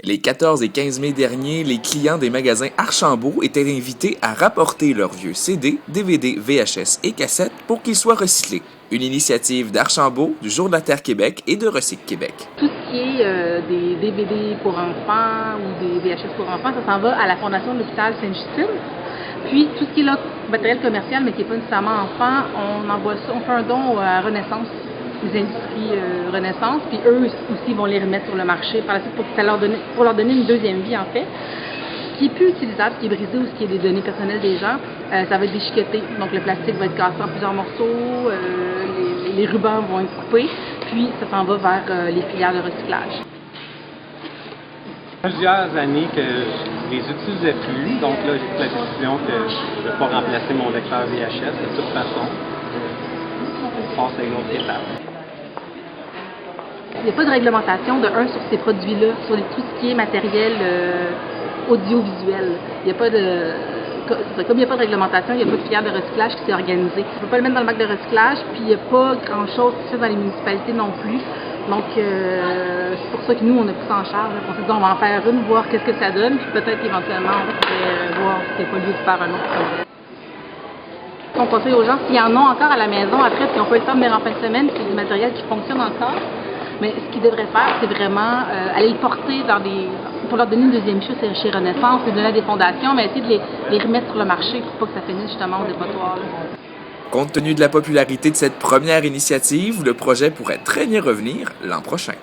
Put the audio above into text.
Les 14 et 15 mai dernier, les clients des magasins Archambault étaient invités à rapporter leurs vieux CD, DVD, VHS et cassettes pour qu'ils soient recyclés. Une initiative d'Archambault, du Jour de la Terre Québec et de Recycle Québec. Tout ce qui est des DVD pour enfants ou des VHS pour enfants, ça s'en va à la Fondation de l'hôpital Sainte-Justine. Puis tout ce qui est là, matériel commercial, mais qui n'est pas nécessairement enfant, on envoie ça, on fait un don à Renaissance, les industries Renaissance, puis eux aussi vont les remettre sur le marché par la suite pour leur donner une deuxième vie en fait. Ce qui est plus utilisable, ce qui est brisé ou ce qui est des données personnelles des gens, ça va être déchiqueté. Donc le plastique va être cassé en plusieurs morceaux, les rubans vont être coupés, puis ça s'en va vers les filières de recyclage. Plusieurs années que je les utilisais plus, donc là j'ai pris la décision que je ne vais pas remplacer mon lecteur VHS de toute façon. On passe à une autre étape. Il n'y a pas de réglementation de sur ces produits-là, sur tout ce qui est matériel audiovisuel. Il n'y a pas de... Comme il n'y a pas de réglementation, il n'y a pas de filière de recyclage qui s'est organisée. On ne peut pas le mettre dans le bac de recyclage, puis il n'y a pas grand-chose qui se fait dans les municipalités non plus. Donc, c'est pour ça que nous, on a pris ça en charge. On s'est dit, on va en faire une, voir qu'est-ce que ça donne, puis peut-être éventuellement, on pourrait voir si c'est pas lieu de faire un autre projet. On conseille aux gens, s'ils en ont encore à la maison, après, s'ils n'ont pas le temps de venir en fin de semaine, c'est du matériel qui fonctionne encore. Mais ce qu'ils devraient faire, c'est vraiment aller le porter pour leur donner une deuxième chute chez Renaissance, les donner à des fondations, mais essayer de les remettre sur le marché pour pas que ça finisse justement au dépotoir. Compte tenu de la popularité de cette première initiative, le projet pourrait très bien revenir l'an prochain.